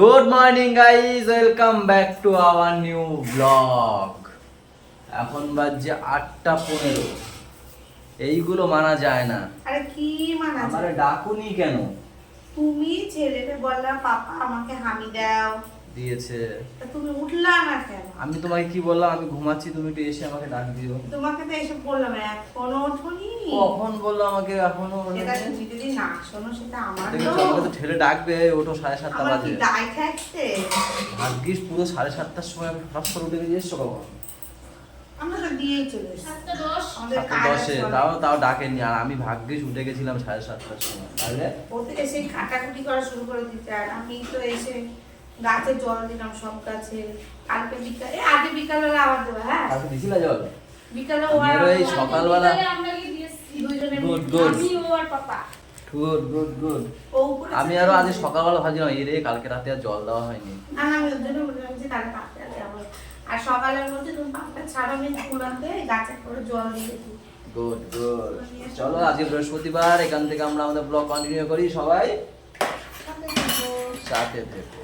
Good morning guys, welcome back to our new blog. এখন বাজে 8:15। এইগুলো মানা যায় না। আরে কি মানা যায়? আমারে ডাকুনি কেন? তুমি ছেলেকে বললা পাপা আমাকে হামি দাও, দিয়েছে। তা তুমি উঠলা না কেন? আমি তোমাকে কি বললাম? আমি ঘুমাচ্ছি, তুমি একটু এসে আমাকে ডাক দিও। তোমাকে তো এসে বললাম এখনো ওঠোনি। কখন বললো আমাকে? এখনো সেটা তুমি যদি না শোনো সেটা আমার দেখেছো, আমাকে তো ঠেলে ডাকবে। ওঠো, 7:30 আমার কি বাজে। দায় থাকছে? ভাগ্যিস পুরো 7:30টার সময় আমি ফটাফট করে উঠে গিয়ে এসছো কখন? আমরা তো দিয়েই চলে এসেছি। 7:10 আমাদের কাজ 7:10-এ আছে। তাও ডাকেনি। আর আমি ভাগ্যিস উঠে গেছিলাম 7:30টার সময়। তাহলে ওতে এসে কাটাকুটি করা শুরু করে দিতে, আর আমি তো এসে গাছে জল দিলাম, সব গাছে। কালকে বিকালে আগে বিকালবেলা আবার দেবো। হ্যাঁ, কালকে দিছিলা জল? বিকালে ও আমি আর আরো এই সকালবেলা। বিকালে আমরা গিয়ে দিয়েছি দুইজনে Good, মিলে। good. আমি ও আর পাপা। গুড। ও উপরে আমি আরো আজ সকালবেলা ভাবছিলাম এই রে কালকে রাতে আর জল দেওয়া হয়নি। না না, আমি ওর জন্য বললাম যে তাহলে পাপড়া দেবো। আর সকালের মধ্যে তুমি পাপড়া ছাড়ো, আমি কুড়াতে গাছে করে জল দিয়ে দিই। গুড। চলো, আজকে বৃহস্পতিবার, এখান থেকে আমরা আমাদের ব্লগ কন্টিনিউ করি। সবাই সাথে থেকো।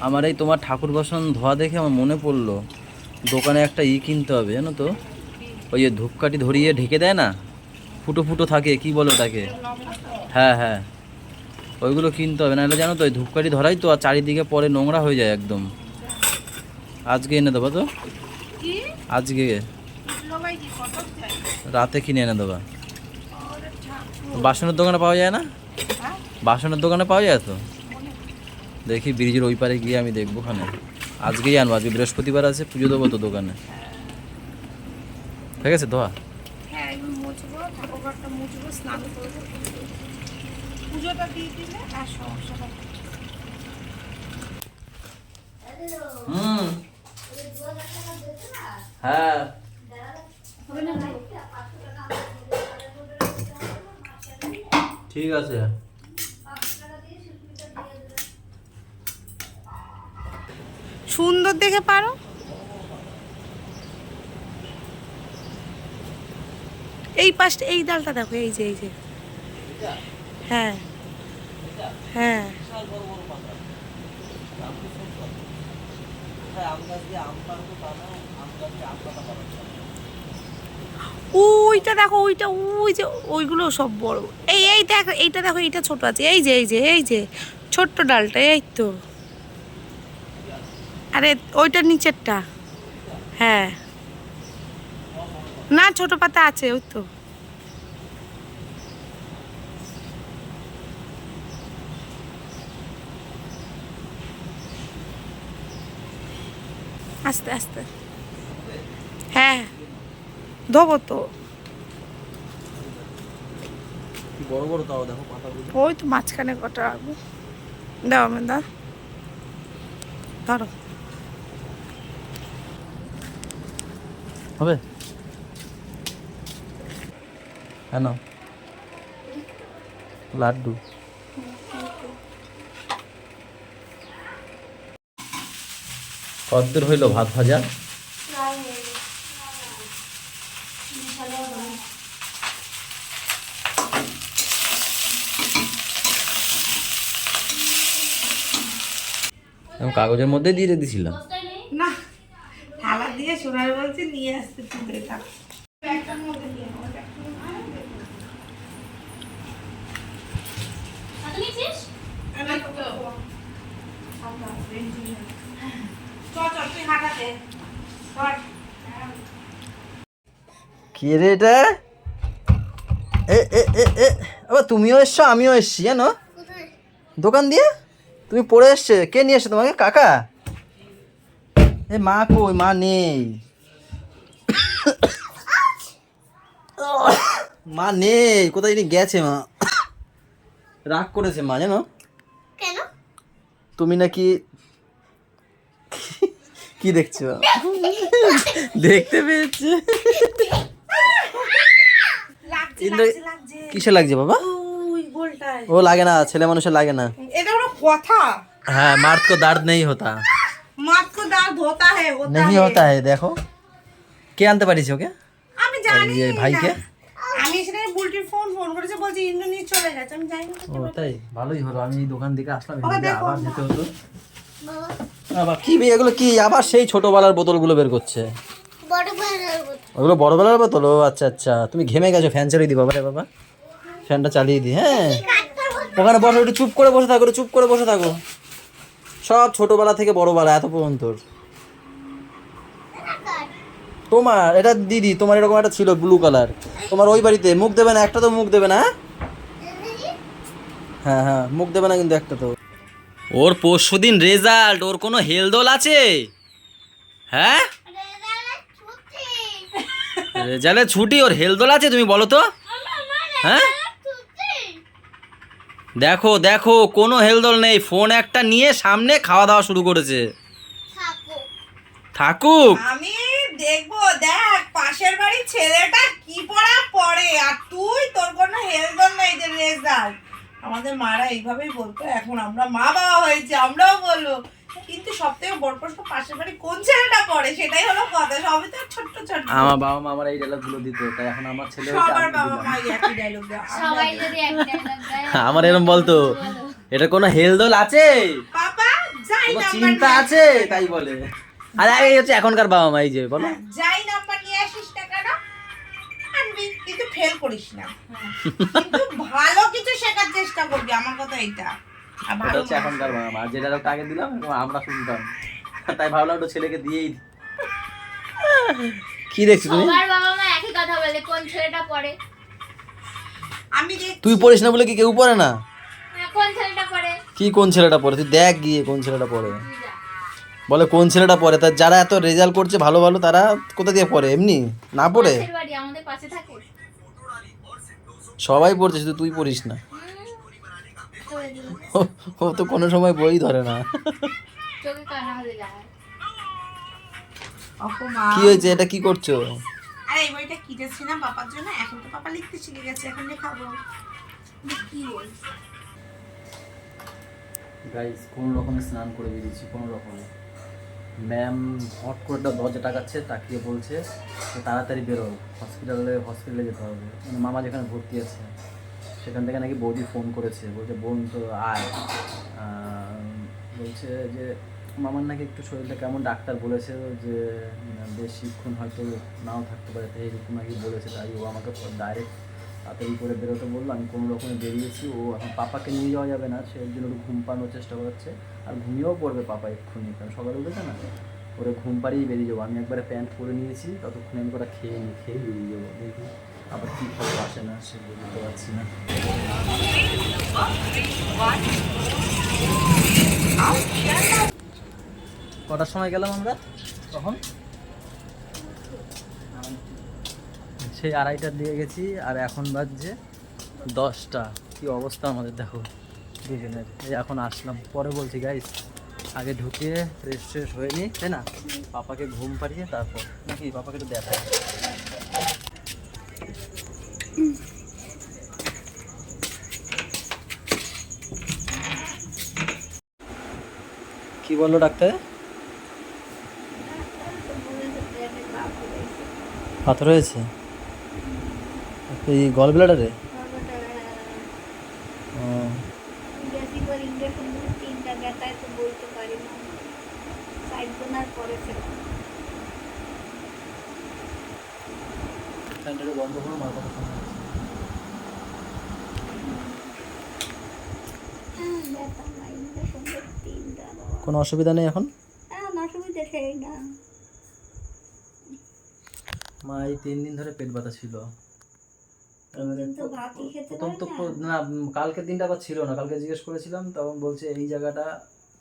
আমার এই তোমার ঠাকুর বাসন ধোয়া দেখে আমার মনে পড়লো, দোকানে একটা কিনতে হবে, জানো তো? ওই যে ধূপকাঠি ধরিয়ে ঢেকে দেয় না, ফুটো ফুটো থাকে, কি বলো ওটাকে? হ্যাঁ, ওইগুলো কিনতে হবে। নাহলে জানো তো ওই ধূপকাঠি ধরাই তো, আর চারিদিকে পরে নোংরা হয়ে যায় একদম। আজকে এনে দেবো তো? আজকে রাতে কিনে এনে দেবা। বাসনের দোকানে পাওয়া যায় না? বাসনের দোকানে পাওয়া যায় তো? দেখি ব্রিজের ওই পারে গিয়ে আমি দেখবো ওখানে। আজকেই আনবো, আজকে বৃহস্পতিবার আছে, পুজো দেবো তো দোকানে। ঠিক আছে ধোয়া? হ্যাঁ, আমি মুছবো, ঠাকুরঘরটা মুছবো, স্নান করবো, পুজোটা দিয়ে দিলে আর সমস্যা হবে না। হ্যাঁ, ঠিক আছে। সুন্দর দেখে পারো। এই পাশটা, এই ডালটা দেখো, এই যে হ্যাঁ হ্যাঁ, ওইটা দেখো, ওই যে ওইগুলো সব বড়। এই দেখো, এইটা দেখো, এইটা ছোট আছে। এই যে ছোট্ট ডালটা, এই তো। আরে ওইটার নিচেরটা। হ্যাঁ, না ছোট পাতা আছে, ওই তো। আস্তে আস্তে, হ্যাঁ ধোবো তো। বড় বড় তাও দেখো পাতাগুলো। ওই তো মাঝখানে কটা রাখবো। দাও আমি ধরো। হবে কেন? লাড্ডু। কতদূর হইলো ভাত ভাজা? আমি কাগজের মধ্যে দিয়ে দিয়েছিলাম। বস্তায় নেই? না, থালা দিয়ে সোনার বলছে নিয়ে আসতে, তুলে থাক। ব্যাগটার মধ্যে নিয়ে নাও, হাতে নিয়েছিস? তুই হাঁটাতে কে রে এটা? আবার তুমিও এসছো, আমিও এসছি, জানো? দোকান দিয়ে তুমি পড়ে এসছে। কে নিয়ে এসছে তোমাকে? কাকা? মা কই? মা নেই। মা নেই, কোথায় জানি গেছে মা। রাগ করেছে মা, জানো? কেন? তুমি নাকি কি দেখছো? দেখতে পেয়েছে। কিসে লাগছে বাবা? ওই গোলটায়। ও লাগে না, ছেলে মানুষের লাগে না। এটা কোনো কথা? হ্যাঁ, मर्द को दर्द नहीं होता। मर्द को दर्द होता है, नहीं होता है। देखो কে আনতে পারিস ওকে? আমি জানি এই ভাইকে? আমি সেটা বুলটির ফোন করেছে, বলছে ইন্দ্রনীল চলে গেছে, আমি যাই না। ও তাই, ভালোই হলো, আমি এই দোকান থেকে আসলাম, বাবা, এদিকে দেখো। আবার যেতে হতো। আবার কি এগুলো, কি আবার সেই ছোটবেলার বোতলগুলো বের করছে? বড় বেলার মতো। ওগুলো বড়বেলার বোতল? ও আচ্ছা আচ্ছা, তুমি ঘেমে গেছো, ফ্যান চালিয়ে দি বাবা রে বাবা, ফ্যানটা চালিয়ে দি। হ্যাঁ, ওখানে বসো, একটু চুপ করে বসে থাকো, একটু চুপ করে বসে থাকো। সব ছোটবেলা থেকে বড়বেলা এত পর্যন্ত। তোমার এটা দিদি, তোমার এরকম একটা ছিল ব্লু কালার, তোমার ওই বাড়িতে। মুখ দেবে না একটা, তো মুখ দেবে না। হ্যাঁ হ্যাঁ, মুখ দেবে না কিন্তু একটা তো। ওর পরশুদিন রেজাল্ট, ওর কোনো হেলদোল আছে? হ্যাঁ, রেজাল্টে ছুটি, ওর হেলদোল আছে? তুমি বলো তো। হ্যাঁ, দেখো দেখো, কোনো হেলদোল নেই, ফোন একটা নিয়ে সামনে খাওয়া দাওয়া শুরু করেছে। থাকুক। আমি দেখবো, দেখ পাশের বাড়ির ছেলেটা কি পড়া পড়ে, আর তুই তোর কোনো হেলদোল নেই যে রেজাল্ট। আমাদের মারা এইভাবেই বলতো, এখন আমরা মা বাবা হয়েছে, আমরাও বলবো। কিন্তু সব থেকে বড় প্রশ্ন, পাশের বাড়ি কোন ছেলেটা পড়ে, সেটাই হলো কথা। সবই তো ছোট্ট ছোট্ট। আমার বাবা মা আমার এই ডায়লগগুলো দিত, তাই এখন আমার ছেলে হয়েছে, সবার আমি বাবা দিলাম। মা একই ডায়লগ দেয়। সবাই যদি এক ডায়লগ দেয়, আমার এরকম বলতো, এটা কোনো হেলদোল আছে, পাপা যাই কোনো নাম্বার চিন্তা নিয়ে আছে, তাই বলে। আরে এই হচ্ছে এখনকার বাবা মা, এই যে বলো। যাই নাম্বার নিয়ে আসিস টাকাটা আনবি, কিন্তু ফেল করিস না। কিন্তু ভালো কিছু শেখার চেষ্টা করবি, আমার কথা এইটা। আর এটা ভালো হচ্ছে এখনকার বাবা মা, যে ডায়লগটা আগে দিলাম এরকম আমরা শুনতাম, তাই ভাবলাম একটু ছেলেকে দিয়েই দিই। কি দেখছিস তুমি? সবার বাবা মা একই কথা বলে, কোন ছেলেটা পড়ে? আমি তুই পড়িস না বলে কি কেউ পড়ে না? কোন ছেলেটা পড়ে? কি কোন ছেলেটা পড়ে? তুই দেখ গিয়ে কোন ছেলেটা পড়ে। তুই যা। বলে কোন ছেলেটা পড়ে, তার যারা এত রেজাল্ট করছে ভালো ভালো, তারা কোথা দিয়ে পড়ে? এমনি না পড়ে? পাশের বাড়ি আমাদের পাশে থাকে। সবাই পড়ছে, শুধু তুই পড়িস না। করে দিল। ও তো কোনো সময় বই ধরে না। চোখে কানা হয়ে যায়। অপমান। কি হয়েছে, এটা কি করছো? আরে এই বইটা কিনেছিলাম পাপার জন্য, এখন তো পাপা লিখতে শিখে গেছে, এখন লেখাবো। কি বলছিস? গাইস, কোনো রকমে স্নান করে বেরিয়েছি, কোনো রকমে। ম্যাম হট করে একটা দরজা টাকাচ্ছে, তাকিয়ে বলছে যে তাড়াতাড়ি বেরো, হসপিটালে যেতে হবে। মানে মামা যেখানে ভর্তি আছে সেখান থেকে নাকি বৌদি ফোন করেছে, বলছে বোন তো আয়। বলছে যে মামার নাকি একটু শরীরটা কেমন, ডাক্তার বলেছে যে বেশিক্ষণ হয়তো নাও থাকতে পারে, তাই এরকম নাকি বলেছে। তাই ও আমাকে ডাইরেক্ট তাড়াতাড়ি করে বেরোতে বললো, আমি কোনো রকমে বেরিয়েছি। ও এখন পাপাকে নিয়ে যাওয়া যাবে না, সে জন্য একটু ঘুম পাড়ানোর চেষ্টা করছে, আর ঘুমিয়েও পড়বে পাপা এক্ষুনি, কারণ সকালে উঠেছে না। ওরে ঘুম পাড়িয়ে বেরিয়ে যাবো। আমি একবারে প্যান্ট পরে নিয়েছি, ততক্ষণে আমি ওটা খেয়ে বেরিয়ে যাবো। দেখি আবার কী খবর আসে না, সে বলতে পারছি না। কটার সময় গেলাম আমরা তখন? সেই 2:30টার দিকে গেছি, আর এখন বাজছে 10টা। কি অবস্থা আমাদের দেখো দুজনের। এই এখন আসলাম, পরে বলছি গাইস, আগে ঢুকে ফ্রেশ ফ্রেশ হয়ে নিই, তাই না? পাপাকে ঘুম পাড়িয়ে তারপর নাকি পাপাকে একটু দেখা। কি বললো ডাক্তার? পাথর হয়েছে এই গল ব্লাডারে? বন্ধ করো, মার কথা শোনা যাচ্ছে। কোনো অসুবিধা নেই এখন? মা এই 3 দিন ধরে পেট ব্যথা ছিল। প্রথম তো না, কালকের দিনটা আবার ছিল না, কালকে জিজ্ঞেস করেছিলাম, তখন বলছে এই জায়গাটা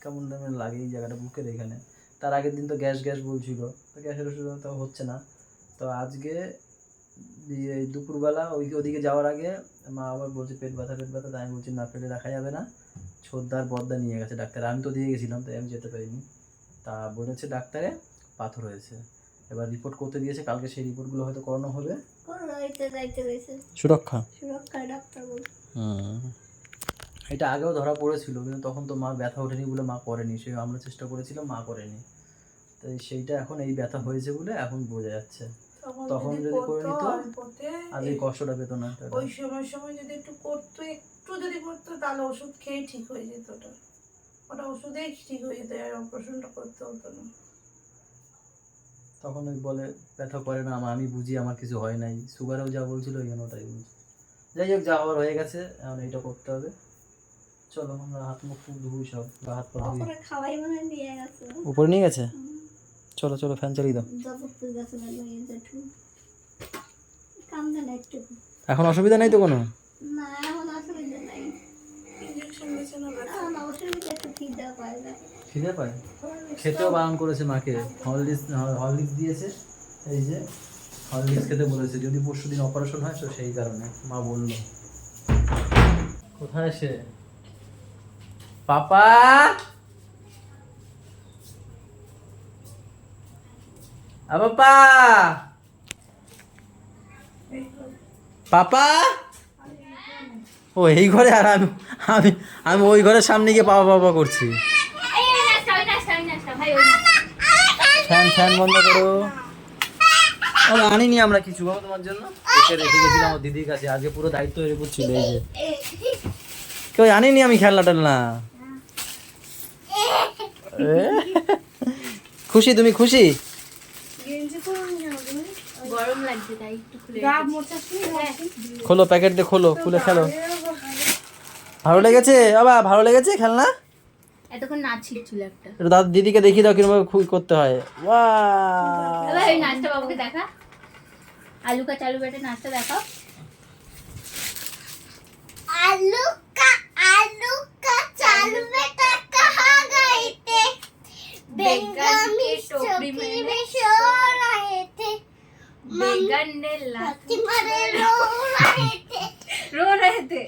কেমন কেমন লাগে, এই জায়গাটা বুকের এখানে। তার আগের দিন তো গ্যাস গ্যাস বলছিল, তো গ্যাসের ওষুধ তো হচ্ছে না। তো আজকে এই দুপুরবেলা ওদিকে যাওয়ার আগে মা আবার বলছে পেট ব্যথা পেট ব্যথা, তাই আমি বলছি না, পেটে রাখা যাবে না। ছোদ্দার বদ্দা নিয়ে গেছে ডাক্তার, আমি তো দিয়ে গেছিলাম, তাই আমি যেতে পারিনি। তা বলেছে ডাক্তারে পাথর হয়েছে, এবার রিপোর্ট করতে দিয়েছে, কালকে সেই রিপোর্টগুলো হয়তো করানো হবে। সুরক্ষা এটা আগেও ধরা পড়েছিল, কিন্তু তখন তো মা ব্যথা ওঠেনি বলে মা করেনি, সে আমরা চেষ্টা করেছিলাম, মা করেনি। তাই সেইটা এখন এই ব্যথা হয়েছে বলে এখন বোঝা যাচ্ছে। তখন যদি করে নিত অল্পতে, আর এই কষ্টটা পেত না। ওই সময় যদি একটু করতো, একটু যদি করতো, তাহলে ওষুধ খেয়ে ঠিক হয়ে যেত। ওটা ওষুধেই ঠিক হয়ে যেত, আর অপারেশনটা করতে হতো না। তখন ওই বলে ব্যথা করে না, আমি বুঝি আমার কিছু হয় নাই, সুগারেও যা বলছিল ওইখানে ওটাই বুঝি। যাই হোক, যা হওয়ার হয়ে গেছে, এখন এইটা করতে হবে। চলো আমরা হাত মুখ ধুই, সব গা হাত পা ধুই। খাওয়াই মনে দিয়ে গেছে। উপরে নিয়ে গেছে, চলো চলো ফ্যান চালিয়ে দাও। কান্দে না একটু। এখন অসুবিধা নেই তো কোনো? না এখন অসুবিধা নাই। ইঞ্জেকশন দিয়েছে না? এখন অসুবিধা একটু খিদে পায় না। খিদে পায়? খেতেও বারণ করেছে মাকে, হরলিক্স দিয়েছে, এই যে হরলিক্স খেতে বলেছে, যদি পরশু দিন অপারেশন হয় তো সেই কারণে মা বলল। কোথায় সে? পাপা, পাপা, পাপা। ও এই ঘরে, আর আমি আমি আমি ওই ঘরের সামনে গিয়ে পাপা পাপা করছি। ফ্যান ফ্যান বন্ধ করো। আনিনি আমরা কিছু বাবা তোমার জন্য, রেখে গেছিলাম আমার দিদির কাছে, আজকে পুরো দায়িত্ব হয়ে পড়ছিল। এই যে কেউ আনিনি আমি খেলনা টেলনা। খুশি তুমি? খুশি? গরম লাগছে তাই একটু খুলে খোলো প্যাকেট দিয়ে, খোলো, খুলে খেলো। ভালো লেগেছে বাবা? ভালো লেগেছে খেলনা? এতক্ষণ নাচ শিখছিল একটা। এটা দাদা দিদিকে দেখিয়ে দাও কিরকম করতে হয়। ওয়াও, এবার এই নাচটা বাবুকে দেখা। आलू का चालू बेटे नाश्ता दिखाओ। आलू का चालू बेटा कहाँ गए थे? बैगन की टोकरी में सो रहे थे। बैगन ने लाठी मारे रो रहे थे।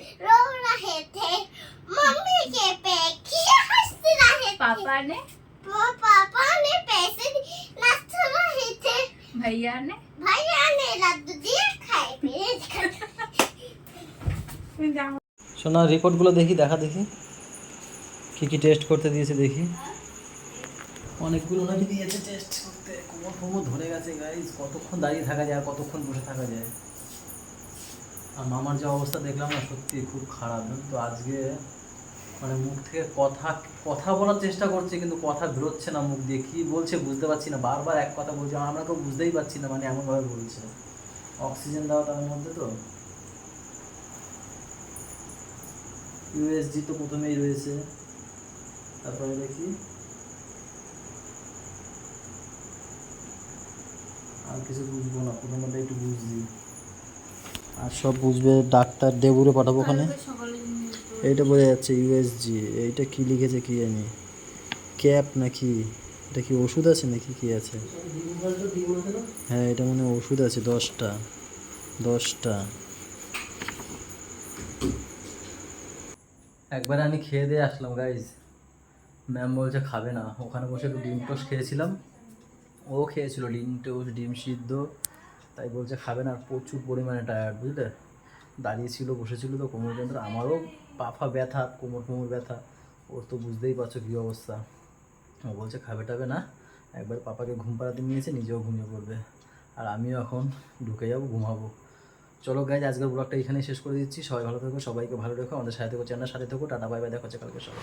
मम्मी के पे हंस रहे थे। पापा ने पैसे नाच रहे थे। भैया ने लड्डू दिए खाए শোনা রিপোর্টগুলো দেখি, দেখি কি কি টেস্ট করতে দিয়েছে দেখি। অনেকগুলো নাকি দিয়েছে টেস্ট করতে। কোমর ধরে গেছে গাইস, কতক্ষণ দাঁড়িয়ে থাকা যায় আর কতক্ষণ বসে থাকা যায়। আর মামার যে অবস্থা দেখলাম না, সত্যি খুব খারাপ। তো আজকে মানে মুখ থেকে কথা বলার চেষ্টা করছে, কিন্তু কথা বেরোচ্ছে না মুখ দিয়ে। কী বলছে বুঝতে পারছি না, বারবার এক কথা বলছে, আমরা কেউ বুঝতেই পারছি না, মানে এমনভাবে বলছে। অক্সিজেন দেওয়া তার মধ্যে, তো ইউএসজি তো প্রথমেই রয়েছে, তারপরে দেখি আর কিছু বুঝবো না, প্রথমত একটু বুঝছি, আর সব বুঝবে ডাক্তার দেবুরে পাঠাবো ওখানে। এইটা বোঝা যাচ্ছে ইউএসজি, এইটা কি লিখেছে কি জানি, ক্যাপ নাকি, এটা কি ওষুধ আছে নাকি কি আছে? হ্যাঁ এটা মনে হয় ওষুধ আছে, 10টা। একবার আমি খেয়ে দিয়ে আসলাম গাইজ, ম্যাম বলছে খাবে না। ওখানে বসে একটু ডিম টোস্ট খেয়েছিলাম, ও খেয়েছিল ডিম টোস্ট, ডিম সিদ্ধ, তাই বলছে খাবে না। আর প্রচুর পরিমাণে টায়ার্ড, বুঝলে, দাঁড়িয়েছিল বসেছিল তো কোমর যন্ত্র, আমারও পাফা ব্যথা, কোমর ব্যথা, ওর তো বুঝতেই পারছো কী অবস্থা। ও বলছে খাবে টাবে না, একবার পাপাকে ঘুম পাড়াতে নিয়েছে, নিজেও ঘুমিয়ে পড়বে, আর আমিও এখন ঢুকে যাবো, ঘুমাবো। চলো গাইজ, আজকের ব্লগটা এখানেই শেষ করে দিচ্ছি। সবাই ভালো থেকো, সবাইকে ভালো রেখো, আমাদের সাথে থেকো, চ্যানেলের সাথে থেকো। টাটা বাই বাই, দেখা হচ্ছে কালকে সবাই।